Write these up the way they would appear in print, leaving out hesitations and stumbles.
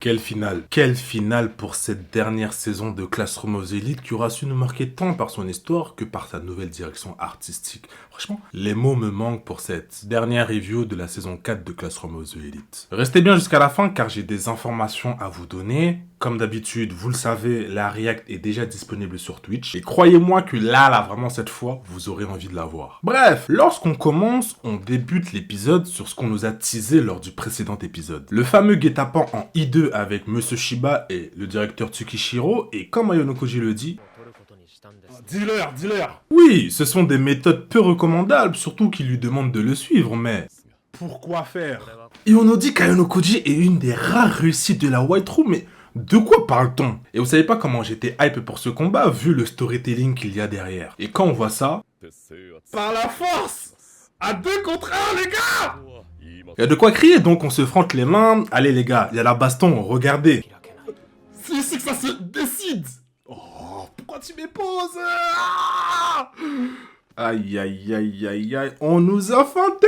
Quelle finale pour cette dernière saison de Classroom of the Elite qui aura su nous marquer tant par son histoire que par sa nouvelle direction artistique. Franchement, les mots me manquent pour cette dernière review de la saison 4 de Classroom of the Elite. Restez bien jusqu'à la fin car j'ai des informations à vous donner. Comme d'habitude, vous le savez, la React est déjà disponible sur Twitch. Et croyez-moi que là, vraiment cette fois, vous aurez envie de la voir. Bref, lorsqu'on commence, on débute l'épisode sur ce qu'on nous a teasé lors du précédent épisode. Le fameux guet-apens en I2 avec Monsieur Shiba et le directeur Tsukishiro. Et comme Ayano Koji le dit... Dealer. Oui, ce sont des méthodes peu recommandables, surtout qu'il lui demande de le suivre, mais... pourquoi faire? Et on nous dit qu'Ayano Koji est une des rares réussites de la White Room, mais... de quoi parle-t-on? Et vous savez pas comment j'étais hype pour ce combat, vu le storytelling qu'il y a derrière. Et quand on voit ça... par la force! À 2 contre 1, les gars! Il y a de quoi crier, donc on se frotte les mains. Allez les gars, il y a la baston, regardez. C'est ici que ça se décide! Oh, pourquoi tu m'époses? Aïe, on nous a feinté!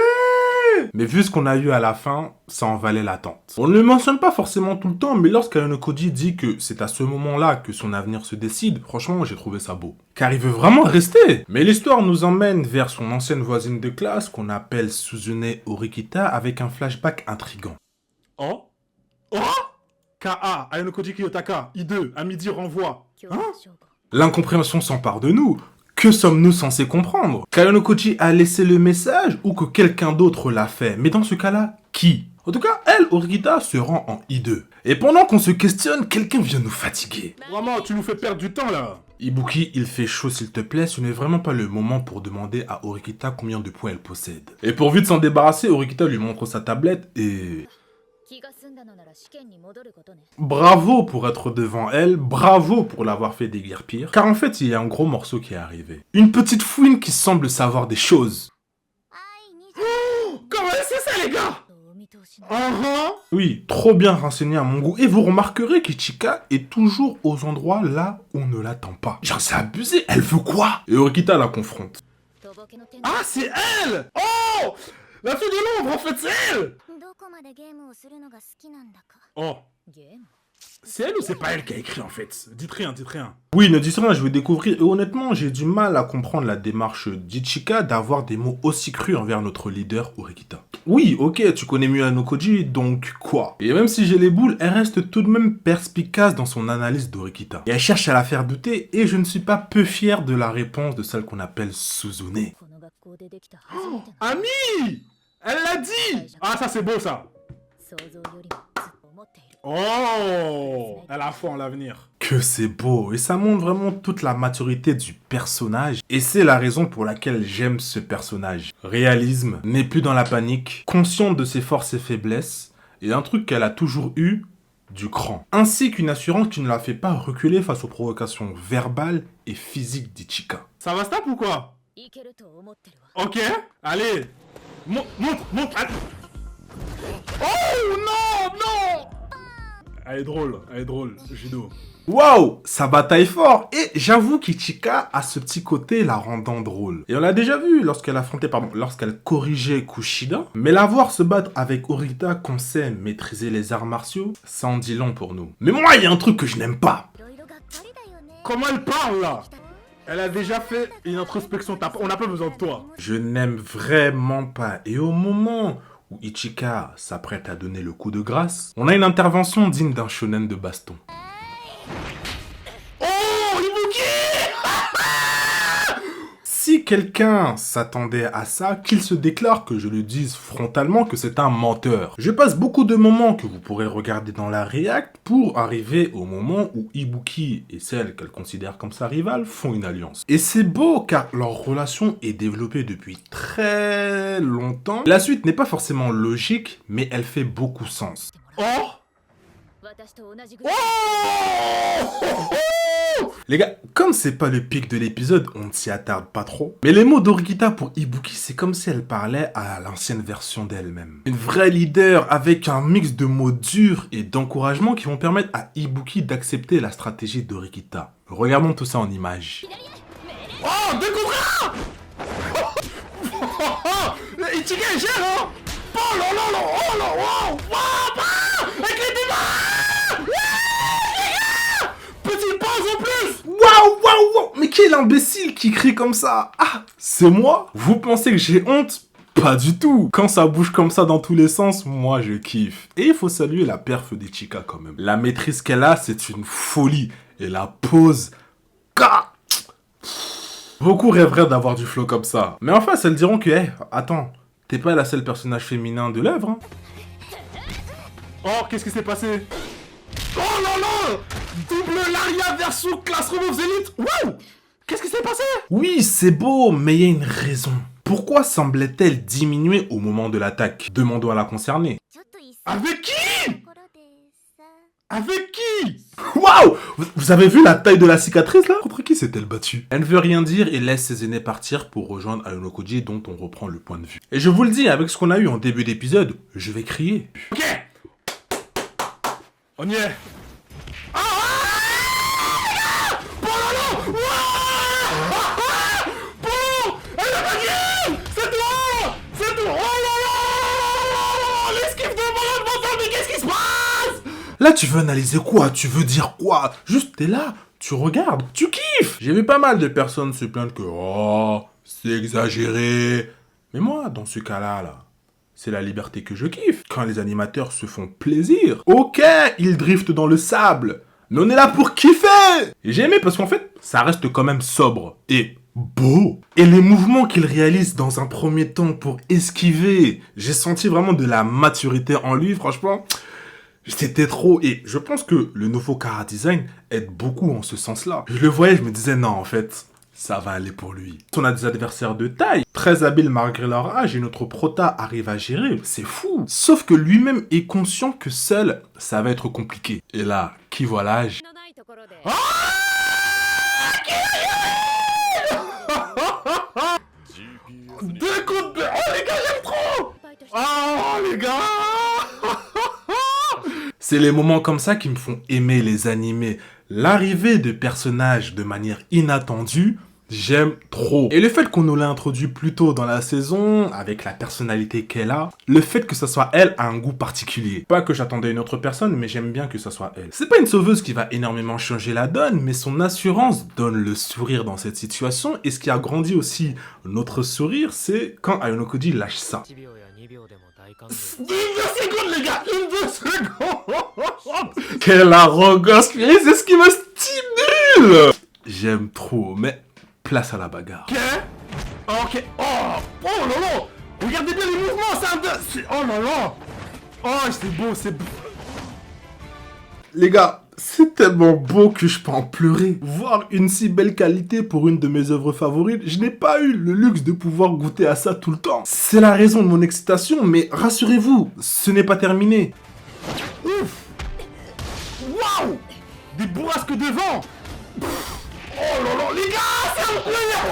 Mais vu ce qu'on a eu à la fin, ça en valait l'attente. On ne le mentionne pas forcément tout le temps, mais lorsqu'Ayano Koji dit que c'est à ce moment-là que son avenir se décide, franchement, j'ai trouvé ça beau. Car il veut vraiment rester. Mais l'histoire nous emmène vers son ancienne voisine de classe, qu'on appelle Suzune Horikita, avec un flashback intriguant. Oh K.A. Ayano Koji Kiyotaka, I2, à midi renvoi. Hein? L'incompréhension s'empare de nous. Que sommes-nous censés comprendre? Qu'Ayano Koji a laissé le message ou que quelqu'un d'autre l'a fait? Mais dans ce cas-là, qui? En tout cas, elle, Horikita, se rend en I2. Et pendant qu'on se questionne, quelqu'un vient nous fatiguer. Vraiment, tu nous fais perdre du temps là. Ibuki, il fait chaud s'il te plaît, ce n'est vraiment pas le moment pour demander à Horikita combien de points elle possède. Et pour vite s'en débarrasser, Horikita lui montre sa tablette et... bravo pour être devant elle, bravo pour l'avoir fait déguerpir, car en fait il y a un gros morceau qui est arrivé. Une petite fouine qui semble savoir des choses. Oh, comment c'est ça les gars? Oui, trop bien renseigné à mon goût, et vous remarquerez qu'Ichika est toujours aux endroits là où on ne l'attend pas. Genre c'est abusé, elle veut quoi? Et Horikita la confronte. Ah c'est elle! Oh! La fille de l'ombre en fait c'est elle! Oh. C'est elle ou c'est pas elle qui a écrit en fait? Dites rien. Oui, ne dites rien, je vais découvrir. Et honnêtement, j'ai du mal à comprendre la démarche d'Ichika d'avoir des mots aussi crus envers notre leader Horikita. Oui, ok, tu connais mieux Ayano Koji, donc quoi? Et même si j'ai les boules, elle reste tout de même perspicace dans son analyse d'Horikita. Et elle cherche à la faire douter, et je ne suis pas peu fier de la réponse de celle qu'on appelle Suzune. Oh, Ami! Elle l'a dit! Ah, ça c'est beau ça! Oh! Elle a foi en l'avenir. Que c'est beau! Et ça montre vraiment toute la maturité du personnage. Et c'est la raison pour laquelle j'aime ce personnage. Réalisme, n'est plus dans la panique, consciente de ses forces et faiblesses, et un truc qu'elle a toujours eu, du cran. Ainsi qu'une assurance qui ne la fait pas reculer face aux provocations verbales et physiques d'Ichika. Ça va stop ou quoi? Ok, allez! Montre, allez. Oh non! Elle est drôle, judo. Waouh, ça bataille fort. Et j'avoue qu'Ichika a ce petit côté la rendant drôle. Et on l'a déjà vu lorsqu'elle corrigeait Kushida. Mais la voir se battre avec Horikita qu'on sait maîtriser les arts martiaux, ça en dit long pour nous. Mais moi, il y a un truc que je n'aime pas. Comment elle parle là? Elle a déjà fait une introspection, on n'a pas besoin de toi. Je n'aime vraiment pas. Et au moment où Ichika s'apprête à donner le coup de grâce, on a une intervention digne d'un shonen de baston. Oh, Ibuki! Si quelqu'un s'attendait à ça, qu'il se déclare, que je le dise frontalement, que c'est un menteur. Je passe beaucoup de moments que vous pourrez regarder dans la React pour arriver au moment où Ibuki et celle qu'elle considère comme sa rivale font une alliance. Et c'est beau car leur relation est développée depuis très longtemps. La suite n'est pas forcément logique, mais elle fait beaucoup sens. Oh! Les gars, comme c'est pas le pic de l'épisode, on ne s'y attarde pas trop. Mais les mots d'Horikita pour Ibuki, c'est comme si elle parlait à l'ancienne version d'elle-même. Une vraie leader avec un mix de mots durs et d'encouragement qui vont permettre à Ibuki d'accepter la stratégie d'Horikita. Regardons tout ça en images. Oh, 2 contre 1! Ichika est gère, hein! Oh là là là! Oh là! Wow! Wow! Avec les démons! imbécile qui crie comme ça? Ah, c'est moi? Vous pensez que j'ai honte? Pas du tout. Quand ça bouge comme ça dans tous les sens, moi je kiffe. Et il faut saluer la perf des chicas quand même. La maîtrise qu'elle a, c'est une folie. Et la pose... Beaucoup rêveraient d'avoir du flow comme ça. Mais en face, elles diront que, attends, t'es pas la seule personnage féminin de l'œuvre, hein. Oh, qu'est-ce qui s'est passé? Oh là là! Double Laria versus Classroom of the Elite! Wow! Qu'est-ce qui s'est passé? Oui, c'est beau, mais il y a une raison. Pourquoi semblait-elle diminuer au moment de l'attaque? Demandons à la concernée. Avec qui? Avec qui? Waouh! Vous avez vu la taille de la cicatrice là? Contre qui s'est-elle battue? Elle ne veut rien dire et laisse ses aînés partir pour rejoindre Aonokoji dont on reprend le point de vue. Et je vous le dis, avec ce qu'on a eu en début d'épisode, je vais crier. Ok! On y est! Ah! Bon! Bon! Elle a gagné! C'est toi! C'est toi! Oh là là! L'esquive de malade mental, mais qu'est-ce qui se passe? Là, tu veux analyser quoi? Tu veux dire quoi? Juste, t'es là, tu regardes, tu kiffes! J'ai vu pas mal de personnes se plaindre que oh, c'est exagéré. Mais moi, dans ce cas-là, c'est la liberté que je kiffe. Quand les animateurs se font plaisir. Ok, ils driftent dans le sable. Mais on est là pour kiffer! Et j'ai aimé parce qu'en fait, ça reste quand même sobre et beau. Et les mouvements qu'il réalise dans un premier temps pour esquiver, j'ai senti vraiment de la maturité en lui, franchement. C'était trop. Et je pense que le nouveau Chara Design aide beaucoup en ce sens-là. Je le voyais, je me disais non, en fait, ça va aller pour lui. On a des adversaires de taille, très habiles malgré leur âge, et notre prota arrive à gérer, c'est fou. Sauf que lui-même est conscient que seul, ça va être compliqué. Et là, qui voit l'âge? Ah! Deux coups de... Oh les gars, j'aime trop! Oh les gars! C'est les moments comme ça qui me font aimer les animés. L'arrivée de personnages de manière inattendue, j'aime trop. Et le fait qu'on nous l'a introduit plus tôt dans la saison, avec la personnalité qu'elle a, le fait que ça soit elle a un goût particulier. Pas que j'attendais une autre personne, mais j'aime bien que ça soit elle. C'est pas une sauveuse qui va énormément changer la donne, mais son assurance donne le sourire dans cette situation. Et ce qui a grandi aussi notre sourire, c'est quand Aonokoji lâche ça. 2 secondes les gars, 2 secondes. Quelle arrogance, c'est ce qui me stimule. J'aime trop, mais place à la bagarre. Ok. Ok. Oh là là. Regardez bien les mouvements, c'est oh là là. Oh, c'est beau, c'est beau. Les gars, c'est tellement beau que je peux en pleurer. Voir une si belle qualité pour une de mes œuvres favorites, je n'ai pas eu le luxe de pouvoir goûter à ça tout le temps. C'est la raison de mon excitation, mais rassurez-vous, ce n'est pas terminé. Ouf! Waouh! Des bourrasques de vent! Oh là là, les gars, c'est incroyable!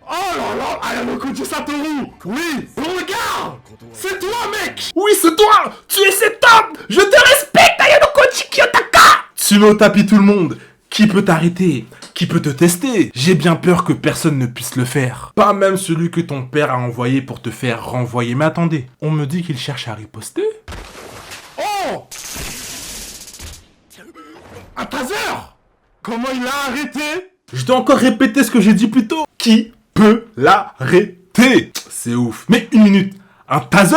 Oh là là, Aonokoji Satoru! Oui, regarde! C'est toi, mec! Oui, c'est toi! Tu es cet homme! Je te respecte, Aonokoji Kiyotaka! Tu mets au tapis tout le monde. Qui peut t'arrêter? Qui peut te tester? J'ai bien peur que personne ne puisse le faire. Pas même celui que ton père a envoyé pour te faire renvoyer. Mais attendez, on me dit qu'il cherche à riposter? Oh! Un taser! Comment il l'a arrêté? Je dois encore répéter ce que j'ai dit plus tôt. Qui peut l'arrêter? C'est ouf. Mais une minute, un taser?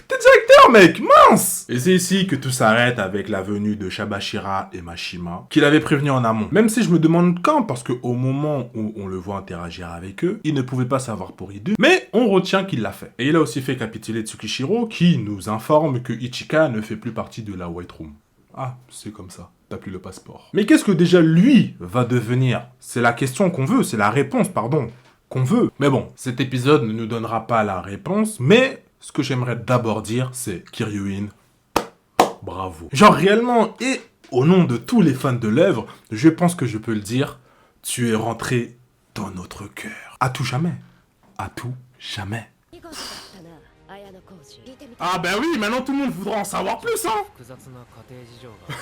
T'es directeur, mec, mince! Et c'est ici que tout s'arrête avec la venue de Shabashira et Mashima, qu'il avait prévenu en amont. Même si je me demande quand, parce qu'au moment où on le voit interagir avec eux, il ne pouvait pas savoir pour Idu, mais on retient qu'il l'a fait. Et il a aussi fait capituler Tsukishiro, qui nous informe que Ichika ne fait plus partie de la White Room. Ah, c'est comme ça. T'as plus le passeport. Mais qu'est-ce que déjà lui va devenir? C'est la question qu'on veut, c'est la réponse, pardon, qu'on veut. Mais bon, cet épisode ne nous donnera pas la réponse, mais ce que j'aimerais d'abord dire, c'est Kiryuin, bravo. Genre réellement, et au nom de tous les fans de l'œuvre, je pense que je peux le dire, tu es rentré dans notre cœur. À tout jamais. À tout jamais. Ah ben oui, maintenant tout le monde voudra en savoir plus, hein.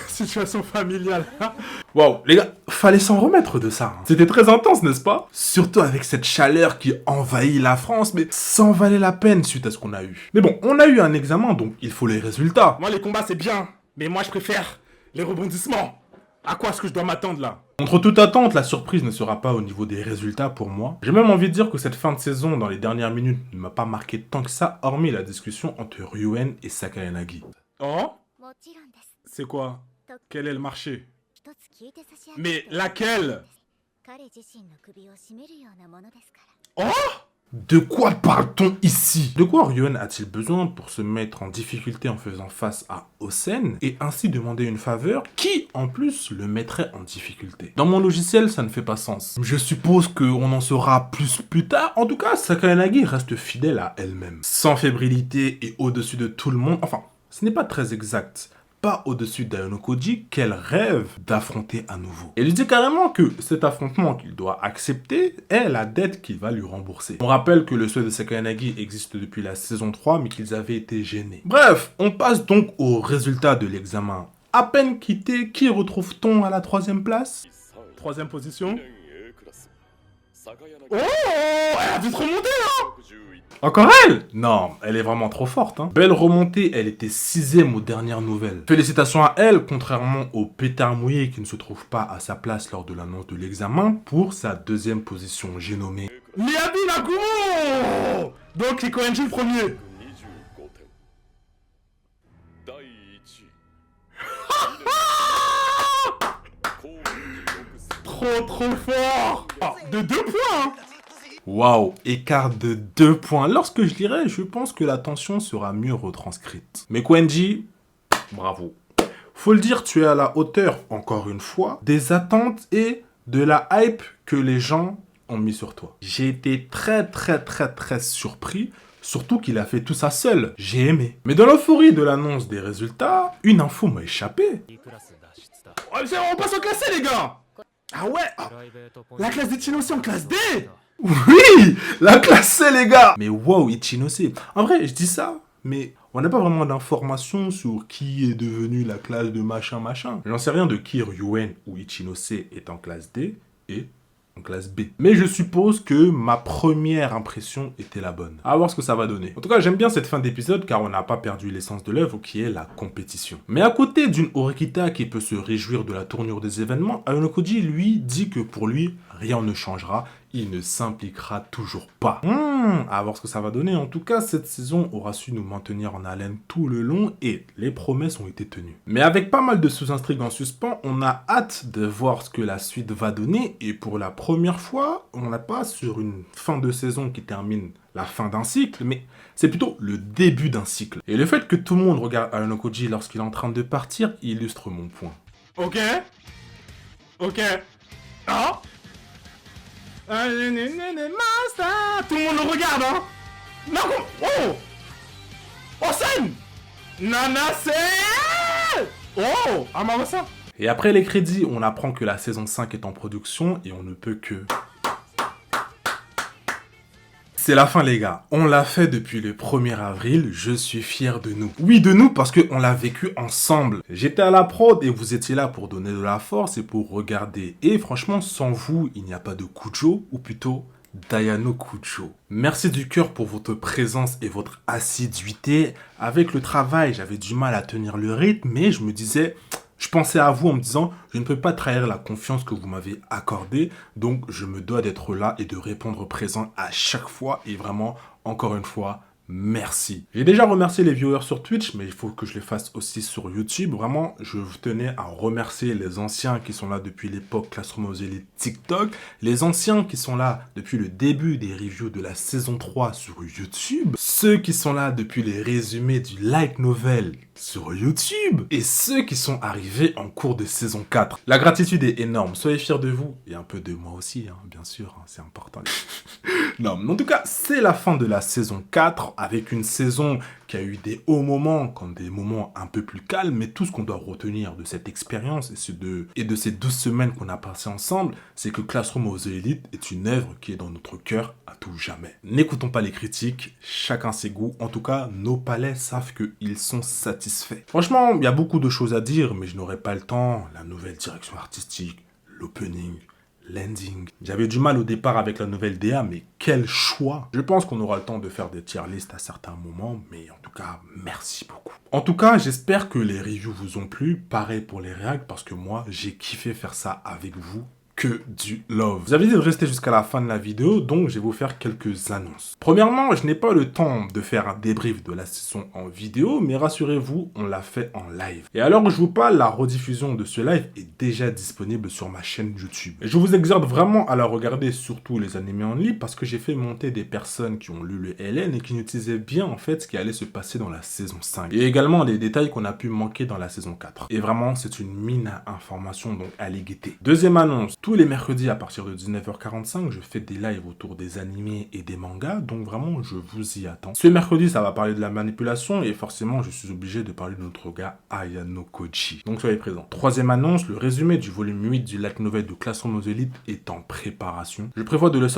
Situation familiale. Waouh, les gars, fallait s'en remettre de ça. Hein. C'était très intense, n'est-ce pas? Surtout avec cette chaleur qui envahit la France, mais ça en valait la peine suite à ce qu'on a eu. Mais bon, on a eu un examen, donc il faut les résultats. Moi, les combats, c'est bien, mais moi, je préfère les rebondissements. À quoi est-ce que je dois m'attendre, là? Contre toute attente, la surprise ne sera pas au niveau des résultats pour moi. J'ai même envie de dire que cette fin de saison, dans les dernières minutes, ne m'a pas marqué tant que ça, hormis la discussion entre Ryuen et Sakayanagi. Oh? C'est quoi? Quel est le marché? Mais laquelle? Oh? De quoi parle-t-on ici? De quoi Ryuen a-t-il besoin pour se mettre en difficulté en faisant face à Osen et ainsi demander une faveur qui, en plus, le mettrait en difficulté? Dans mon logiciel, ça ne fait pas sens. Je suppose qu'on en saura plus tard. En tout cas, Sakayanagi reste fidèle à elle-même. Sans fébrilité et au-dessus de tout le monde. Enfin, ce n'est pas très exact. Pas au-dessus d'Ayano Koji qu'elle rêve d'affronter à nouveau. Elle lui dit carrément que cet affrontement qu'il doit accepter est la dette qu'il va lui rembourser. On rappelle que le souhait de Sakayanagi existe depuis la saison 3, mais qu'ils avaient été gênés. Bref, on passe donc au résultat de l'examen. À peine quitté, qui retrouve-t-on à la 3e place? 3e position. Oh, elle a vite remonté, hein? Encore elle? Non, elle est vraiment trop forte, hein. Belle remontée, elle était 6e aux dernières nouvelles. Félicitations à elle, contrairement au pétard mouillé qui ne se trouve pas à sa place lors de l'annonce de l'examen, pour sa 2e position, j'ai nommé Miyabi Nagumo. Donc c'est Koenji le premier. Trop fort. De 2 points, hein. Waouh, écart de 2 points. Lorsque je lirai, je pense que la tension sera mieux retranscrite. Mais Koenji, bravo. Faut le dire, tu es à la hauteur, encore une fois, des attentes et de la hype que les gens ont mis sur toi. J'ai été très surpris, surtout qu'il a fait tout ça seul. J'ai aimé. Mais dans l'euphorie de l'annonce des résultats, une info m'a échappé. Oh, on passe en classe C, les gars. Ah ouais, la classe d'Ichinose en classe D. Oui, la classe C, les gars. Mais wow, Ichinose. En vrai, je dis ça, mais on n'a pas vraiment d'informations sur qui est devenu la classe de machin. J'en sais rien de qui Ryuen ou Ichinose est en classe D et en classe B. Mais je suppose que ma première impression était la bonne. À voir ce que ça va donner. En tout cas, j'aime bien cette fin d'épisode car on n'a pas perdu l'essence de l'œuvre qui est la compétition. Mais à côté d'une Horikita qui peut se réjouir de la tournure des événements, Ayano Koji lui dit que pour lui, rien ne changera. Il ne s'impliquera toujours pas. À voir ce que ça va donner. En tout cas, cette saison aura su nous maintenir en haleine tout le long et les promesses ont été tenues. Mais avec pas mal de sous-intrigues en suspens, on a hâte de voir ce que la suite va donner. Et pour la première fois, on n'a pas sur une fin de saison qui termine la fin d'un cycle, mais c'est plutôt le début d'un cycle. Et le fait que tout le monde regarde Ayano Koji lorsqu'il est en train de partir illustre mon point. Ok. Ah. Tout le monde le regarde, hein. Non, oh Osen Nanase. Oh Amamasa. Et après les crédits, on apprend que la saison 5 est en production et on ne peut que... C'est la fin, les gars. On l'a fait depuis le 1er avril. Je suis fier de nous. Oui, de nous parce qu'on l'a vécu ensemble. J'étais à la prod et vous étiez là pour donner de la force et pour regarder. Et franchement, sans vous, il n'y a pas de Kujo, ou plutôt d'Ayano Kujo. Merci du cœur pour votre présence et votre assiduité. Avec le travail, j'avais du mal à tenir le rythme, mais je me disais... Je pensais à vous en me disant, je ne peux pas trahir la confiance que vous m'avez accordée, donc je me dois d'être là et de répondre présent à chaque fois, et vraiment, encore une fois, merci. J'ai déjà remercié les viewers sur Twitch, mais il faut que je les fasse aussi sur YouTube. Vraiment, je tenais à remercier les anciens qui sont là depuis l'époque Classroom of the Elite TikTok, les anciens qui sont là depuis le début des reviews de la saison 3 sur YouTube, ceux qui sont là depuis les résumés du Light Novel sur YouTube, et ceux qui sont arrivés en cours de saison 4. La gratitude est énorme, soyez fiers de vous, et un peu de moi aussi, hein, bien sûr, hein, c'est important. Non, mais en tout cas, c'est la fin de la saison 4, avec une saison qui a eu des hauts moments, comme des moments un peu plus calmes, mais tout ce qu'on doit retenir de cette expérience et de ces 12 semaines qu'on a passées ensemble, c'est que Classroom of the Elite est une œuvre qui est dans notre cœur à tout jamais. N'écoutons pas les critiques, chacun ses goûts, en tout cas, nos palais savent qu'ils sont satisfaits. Franchement, il y a beaucoup de choses à dire, mais je n'aurai pas le temps. La nouvelle direction artistique, l'opening, l'ending. J'avais du mal au départ avec la nouvelle DA, mais quel choix! Je pense qu'on aura le temps de faire des tier lists à certains moments, mais en tout cas, merci beaucoup. En tout cas, j'espère que les reviews vous ont plu. Pareil pour les réacts, parce que moi, j'ai kiffé faire ça avec vous. Que du love. Vous avez dit de rester jusqu'à la fin de la vidéo, donc je vais vous faire quelques annonces. Premièrement, je n'ai pas le temps de faire un débrief de la saison en vidéo, mais rassurez-vous, on l'a fait en live. Et alors que je vous parle, la rediffusion de ce live est déjà disponible sur ma chaîne YouTube. Et je vous exhorte vraiment à la regarder, surtout les animés en ligne, parce que j'ai fait monter des personnes qui ont lu le LN et qui utilisaient bien en fait ce qui allait se passer dans la saison 5. Et également des détails qu'on a pu manquer dans la saison 4. Et vraiment, c'est une mine à informations, donc allez guetter. Deuxième annonce. Tous les mercredis à partir de 19h45, je fais des lives autour des animés et des mangas, donc vraiment je vous y attends. Ce mercredi, ça va parler de la manipulation et forcément je suis obligé de parler de notre gars Ayano Koji. Donc soyez présents. Troisième annonce, le résumé du volume 8 du light novel de Classroom of Elite est en préparation. Je prévois de le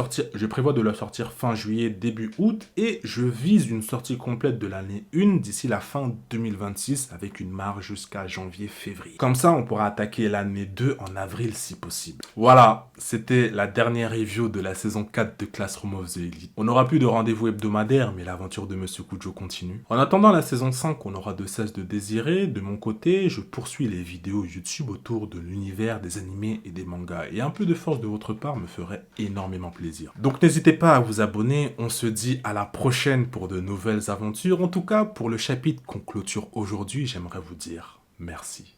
sortir fin juillet, début août et je vise une sortie complète de l'année 1 d'ici la fin 2026 avec une marge jusqu'à janvier-février. Comme ça, on pourra attaquer l'année 2 en avril si possible. Voilà, c'était la dernière review de la saison 4 de Classroom of the Elite. On n'aura plus de rendez-vous hebdomadaire, mais l'aventure de Monsieur Kujo continue. En attendant la saison 5, on aura de cesse de désirer. De mon côté, je poursuis les vidéos YouTube autour de l'univers des animés et des mangas. Et un peu de force de votre part me ferait énormément plaisir. Donc n'hésitez pas à vous abonner. On se dit à la prochaine pour de nouvelles aventures. En tout cas, pour le chapitre qu'on clôture aujourd'hui, j'aimerais vous dire merci.